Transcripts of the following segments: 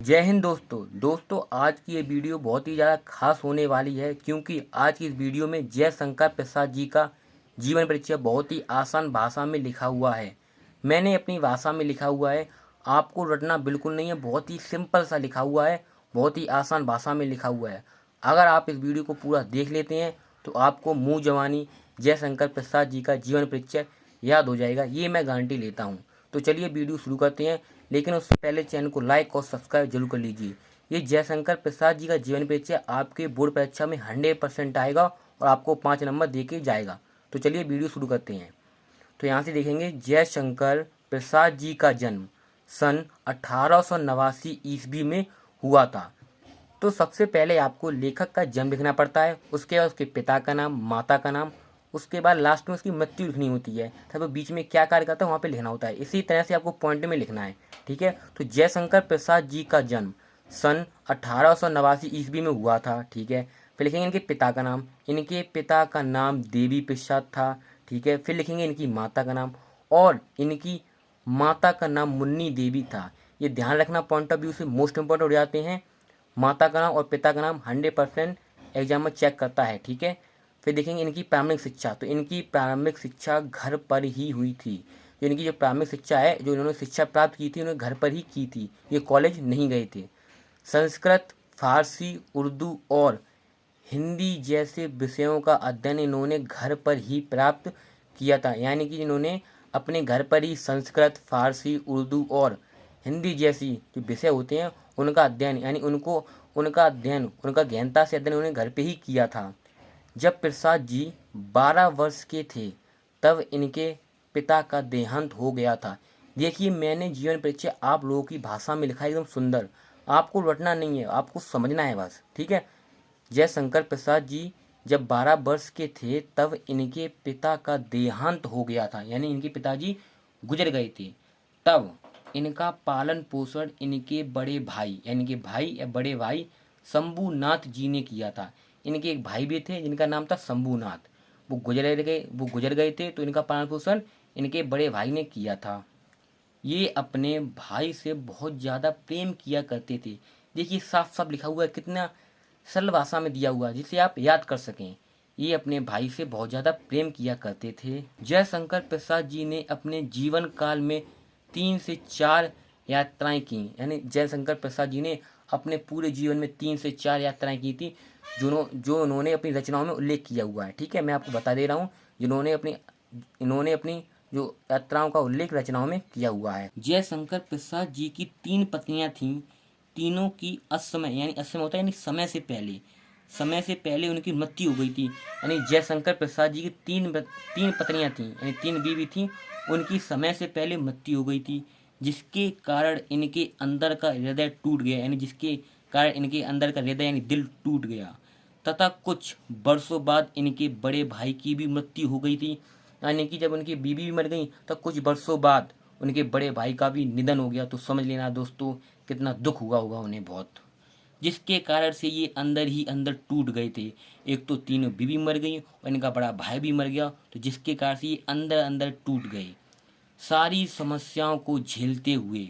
जय हिंद दोस्तों आज की ये वीडियो बहुत ही ज़्यादा खास होने वाली है क्योंकि आज की इस वीडियो में जयशंकर प्रसाद जी का जीवन परिचय बहुत ही आसान भाषा में लिखा हुआ है। मैंने अपनी भाषा में लिखा हुआ है, आपको रटना बिल्कुल नहीं है, बहुत ही सिंपल सा लिखा हुआ है, बहुत ही आसान भाषा में लिखा हुआ है। अगर आप इस वीडियो को पूरा देख लेते हैं तो आपको मुँह जवानी जयशंकर प्रसाद जी का जीवन परिचय याद हो जाएगा, ये मैं गारंटी लेता हूँ। तो चलिए वीडियो शुरू करते हैं, लेकिन उससे पहले चैनल को लाइक और सब्सक्राइब जरूर कर लीजिए। ये जयशंकर प्रसाद जी का जीवन परिचय आपके बोर्ड परीक्षा में 100% आएगा और आपको 5 नंबर दे के जाएगा। तो चलिए वीडियो शुरू करते हैं। तो यहाँ से देखेंगे, जयशंकर प्रसाद जी का जन्म सन 1889 ईस्वी में हुआ था। तो सबसे पहले आपको लेखक का जन्म लिखना पड़ता है, उसके बाद उसके पिता का नाम, माता का नाम, उसके बाद लास्ट में उसकी मृत्यु लिखनी होती है। तब बीच में क्या कार्य करता है वहाँ पे लिखना होता है। इसी तरह से आपको पॉइंट में लिखना है, ठीक है। तो जयशंकर प्रसाद जी का जन्म सन 1889 ईस्वी में हुआ था, ठीक है। फिर लिखेंगे इनके पिता का नाम, इनके पिता का नाम देवी प्रसाद था, ठीक है। फिर लिखेंगे इनकी माता का नाम, और इनकी माता का नाम मुन्नी देवी था। ये ध्यान रखना, पॉइंट ऑफ व्यू से मोस्ट इंपॉर्टेंट हो जाते हैं। माता का नाम और पिता का नाम 100% एग्जाम में चेक करता है, ठीक है। फिर देखेंगे इनकी प्रारंभिक शिक्षा, तो इनकी प्रारंभिक शिक्षा घर पर ही हुई थी। जो इनकी जो प्रारंभिक शिक्षा है, जो इन्होंने शिक्षा प्राप्त की थी, उन्होंने घर पर ही की थी, ये कॉलेज नहीं गए थे। संस्कृत, फारसी, उर्दू और हिंदी जैसे विषयों का अध्ययन इन्होंने घर पर ही प्राप्त किया था। यानी कि इन्होंने अपने घर पर ही संस्कृत, फारसी, उर्दू और हिंदी जैसी जो विषय होते हैं उनका अध्ययन, यानी उनका गहनता से अध्ययन उन्होंने घर पे ही किया था। जब प्रसाद जी 12 वर्ष के थे तब इनके पिता का देहांत हो गया था। देखिए, मैंने जीवन परिचय आप लोगों की भाषा में लिखा है, एकदम सुंदर। आपको रटना नहीं है, आपको समझना है बस, ठीक है। जयशंकर प्रसाद जी जब 12 वर्ष के थे तब इनके पिता का देहांत हो गया था, यानी इनके पिताजी गुजर गए थे। तब इनका पालन पोषण इनके बड़े भाई, यानी कि भाई या बड़े भाई शंभूनाथ जी ने किया था। इनके एक भाई भी थे जिनका नाम था शंभूनाथ। वो गुजर गए थे, तो इनका पालन पोषण इनके बड़े भाई ने किया था। ये अपने भाई से बहुत ज़्यादा प्रेम किया करते थे। देखिए, साफ साफ लिखा हुआ है, कितना सरल भाषा में दिया हुआ है जिसे आप याद कर सकें। ये अपने भाई से बहुत ज़्यादा प्रेम किया करते थे। जयशंकर प्रसाद जी ने अपने जीवन काल में 3 से 4 यात्राएं की, यानी जयशंकर प्रसाद जी ने अपने पूरे जीवन में 3 से 4 यात्राएं की थी, जो उन्होंने अपनी रचनाओं में उल्लेख किया हुआ है, ठीक है। मैं आपको बता दे रहा हूँ, इन्होंने अपनी जो यात्राओं का उल्लेख रचनाओं में किया हुआ है। जयशंकर प्रसाद जी की 3 पत्नियां थीं, तीनों की असमय, यानी असमय होता है यानी समय से पहले उनकी मृत्यु हो गई थी। यानी जयशंकर प्रसाद जी की तीन पत्नियां थीं, यानी 3 बीवी थीं, उनकी समय से पहले मृत्यु हो गई थी, जिसके कारण इनके अंदर का हृदय टूट गया, यानी जिसके कारण इनके अंदर का हृदय यानी दिल टूट गया। तथा कुछ वर्षों बाद इनके बड़े भाई की भी मृत्यु हो गई थी। यानी कि जब उनकी बीवी भी मर गई तो कुछ वर्षों बाद उनके बड़े भाई का भी निधन हो गया। तो समझ लेना दोस्तों, कितना दुख हुआ होगा उन्हें बहुत, जिसके कारण से ये अंदर ही अंदर टूट गए थे। एक तो तीनों बीवी मर गई और इनका बड़ा भाई भी मर गया, तो जिसके कारण से ये अंदर अंदर टूट गए। सारी समस्याओं को झेलते हुए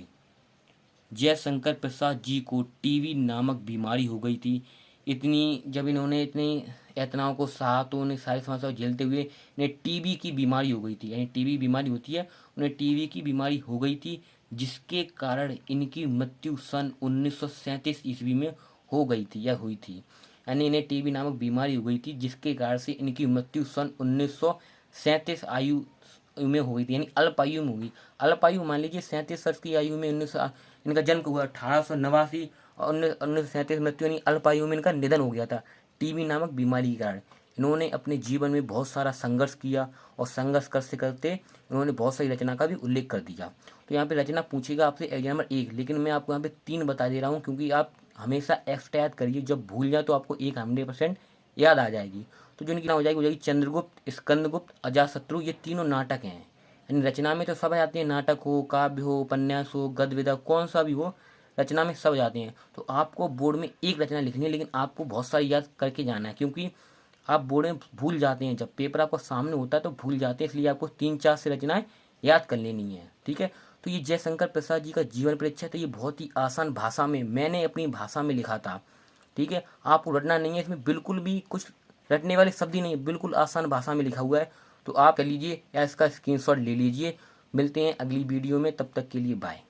जयशंकर प्रसाद जी को टीबी नामक बीमारी हो गई थी। जब इन्होंने इतनी यातनाओं को सहा तो उन्हें सारी समस्याओं को झेलते हुए इन्हें टीबी की बीमारी हो गई थी, यानी टीबी बीमारी होती है, उन्हें टीबी की बीमारी हो गई थी, जिसके कारण इनकी मृत्यु सन 1937 ईस्वी में हो गई थी या हुई थी। यानी इन्हें टीबी नामक बीमारी हो गई थी, जिसके कारण से इनकी मृत्यु सन 1937 आयु में हो गई थी, यानी अल्प आयु में हुई। अल्प आयु मान लीजिए 37 वर्ष की आयु में इनका जन्म हुआ 1889 और 1937 मृत्यु, यानी अल्प आयु में इनका निधन हो गया था टीबी नामक बीमारी के कारण। इन्होंने अपने जीवन में बहुत सारा संघर्ष किया और संघर्ष करते करते इन्होंने बहुत सारी रचना का भी उल्लेख कर दिया। तो यहाँ पे रचना पूछेगा आपसे एग्जाम नंबर 1, लेकिन मैं आपको यहाँ पे 3 बता दे रहा हूँ, क्योंकि आप हमेशा एक्स्ट्रा याद करिए, जब भूल जाए तो आपको 100% याद आ जाएगी। तो जो इनकी नाम हो जाएगी चंद्रगुप्त, स्कंदगुप्त, अजातशत्रु। ये तीनों नाटक हैं, यानी रचना में तो सब आ जाते हैं, नाटक हो, काव्य हो, उपन्यास हो, गद्य विधा, कौन सा भी हो, रचना में सब जाते हैं। तो आपको बोर्ड में एक रचना लिखनी है, लेकिन आपको बहुत सारी याद करके जाना है, क्योंकि आप बोर्ड में भूल जाते हैं, जब पेपर आपको सामने होता है तो भूल जाते हैं, इसलिए आपको 3-4 से रचनाएं याद कर लेनी है, ठीक है। तो ये जयशंकर प्रसाद जी का जीवन परिचय तो ये बहुत ही आसान भाषा में मैंने अपनी भाषा में लिखा था। ठीक है, आपको रटना नहीं है, इसमें बिल्कुल भी कुछ रटने वाले शब्द ही नहीं है, बिल्कुल आसान भाषा में लिखा हुआ है। तो आप कर लीजिए या इसका स्क्रीनशॉट ले लीजिए। मिलते हैं अगली वीडियो में, तब तक के लिए बाय।